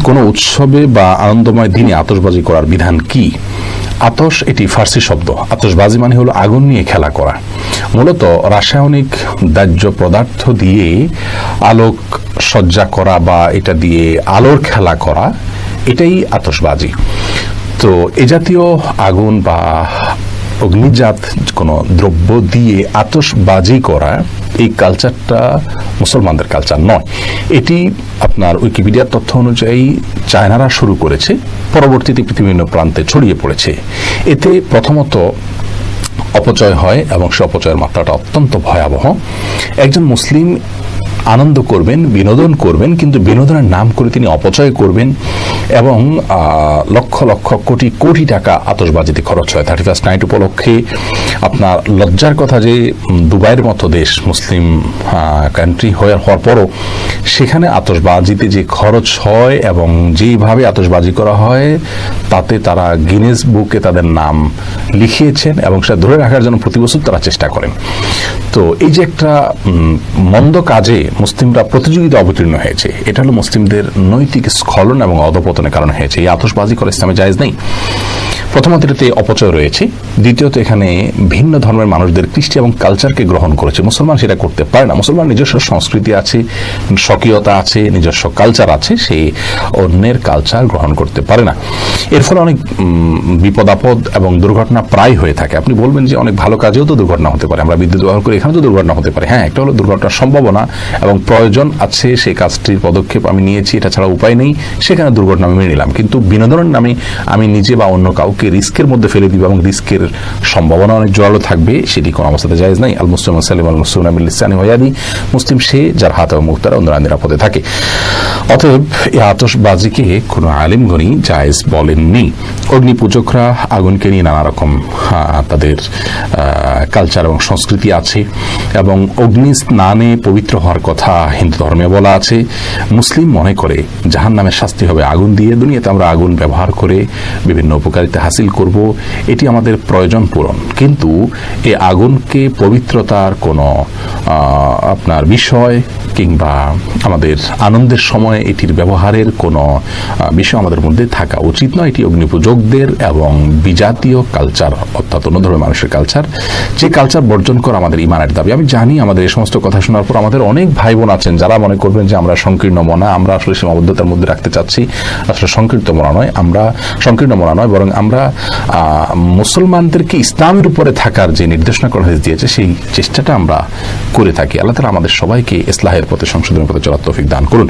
কোনো উৎসবে বা আনন্দময় দিনে আতশবাজি করার বিধান কি? আতশ এটি ফার্সি শব্দ। আতশবাজি মানে হলো আগুন নিয়ে খেলা করা। মূলত রাসায়নিক দাহ্য পদার্থ দিয়ে আলোক সজ্জা করা বা এটা দিয়ে আলোর খেলা করা, এটাই আতশবাজি। তো এ জাতীয় আগুন বা অগ্নিজাত কোনো দ্রব্য দিয়ে আতশবাজি করা, এই কালচারটা মুসলমানদের কালচার নয়। এটি আপনার উইকিপিডিয়ার তথ্য অনুযায়ী চায়নারা শুরু করেছে, পরবর্তীতে পৃথিবীর বিভিন্ন প্রান্তে ছড়িয়ে পড়েছে। এতে প্রথমত অপচয় হয় এবং সে অপচয়ের মাত্রাটা অত্যন্ত ভয়াবহ। একজন মুসলিম আনন্দ করবেন, বিনোদন করবেন, কিন্তু বিনোদনের নাম করে তিনি অপচয় করবেন এবং লক্ষ লক্ষ কোটি কোটি টাকা আতশবাজিতে খরচ হয়। 31st নাইট উপলক্ষে আপনার লজ্জার কথা যে দুবাইয়ের মতো দেশ, মুসলিম কান্ট্রি হওয়ার পরও সেখানে আতশবাজিতে যে খরচ হয় এবং যেইভাবে আতশবাজি করা হয়, তাতে তারা গিনেস বুকে তাদের নাম লিখিয়েছেন এবং সেটা ধরে রাখার জন্য প্রতি বছর তারা চেষ্টা করেন। তো এই যে একটা মন্দ কাজে মুসলিমরা প্রতিযোগিতা অবতীর্ণ হয়েছে, এটা হলো মুসলিমদের নৈতিক স্খলন এবং অধপতনের কারণ হয়েছে। এই আতশবাজি করা ইসলামে জায়েজ নেই। প্রথমত এটাতে অপচয় রয়েছে, দ্বিতীয়ত এখানে ভিন্ন ধর্মের মানুষদের কৃষ্টি এবং কালচারকে গ্রহণ করেছে। মুসলমান সেটা করতে পারে না। মুসলমান নিজস্ব সংস্কৃতি আছে, স্বকীয়তা আছে, নিজস্ব কালচার আছে, সে অন্যের কালচার গ্রহণ করতে পারে না। এর ফলে অনেক বিপদ আপদ এবং দুর্ঘটনা প্রায় হয়ে থাকে। আপনি বলবেন যে অনেক ভালো কাজেও তো দুর্ঘটনা হতে পারে, আমরা বিদ্যুৎ ব্যবহার করি, এখানে তো দুর্ঘটনা হতে পারে। হ্যাঁ, একটা হলো দুর্ঘটনার সম্ভাবনা এবং প্রয়োজন আছে, সেই কাজটির পদক্ষেপ আমি নিয়েছি, এটা ছাড়া উপায় নেই, সেখানে দুর্ঘটনা আমি মেনে নিলাম। কিন্তু বিনোদনের নামে আমি নিজে বা অন্য কাউকে রিস্কের মধ্যে ফেলে দিব এবং রিস্কের সম্ভাবনা অনেক জোরালো থাকবে, সেটি কোনো অবস্থাতে জায়েজ নাই। আল মুসলিম সালিম আল মুসলিমুনা মিন লিসানি ওয়া ইয়াদি, মুসলিম সে যার হাত এবং মুখ দ্বারা অন্যরা নিরাপদে থাকে। অতএব এই আতশবাজিকে কোনো আলেমগণই জায়েজ বলেননি। অগ্নি পূজকরা আগুনকে নিয়ে নানা রকম তাদের কালচার এবং সংস্কৃতি আছে এবং অগ্নি স্নানে পবিত্র হওয়ার কথা হিন্দু ধর্মে বলা আছে। মুসলিম মনে করে জাহান্নামের শাস্তি হবে আগুন দিয়ে। দুনিয়াতে আমরা আগুন ব্যবহার করে বিভিন্ন উপকারিতা হাসিল করব, এটি আমাদের প্রয়োজন পূরণ। কিন্তু এই আগুনকে পবিত্রতার কোনো আপনার বিষয় কিংবা আমাদের আনন্দের সময় এটির ব্যবহারের কোনো বিষয় আমাদের মধ্যে থাকা উচিত নয়। এটি অগ্নিপূজকদের এবং বিজাতীয় কালচার, অর্থাৎ অন্য ধর্মের মানুষের কালচার, যে কালচার বর্জন করা আমাদের ইমানের দাবি। আমি জানি আমাদের এই সমস্ত কথা শোনার পর আমাদের অনেক ভাই বোন আছেন যারা মনে করবেন যে আমরা সংকীর্ণ মনা, আমরা আসলে সীমাবদ্ধতার মধ্যে রাখতে চাচ্ছি। আসলে সংকীর্ণ মনা নয়, বরং আমরা মুসলমানদেরকে ইসলামের উপরে থাকার যে নির্দেশনা করা দিয়েছে, সেই চেষ্টাটা আমরা করে থাকি। আল্লাহ তাআলা আমাদের সবাইকে ইসলাহের পথে, সংশোধনের পথে চলার তৌফিক দান করুন।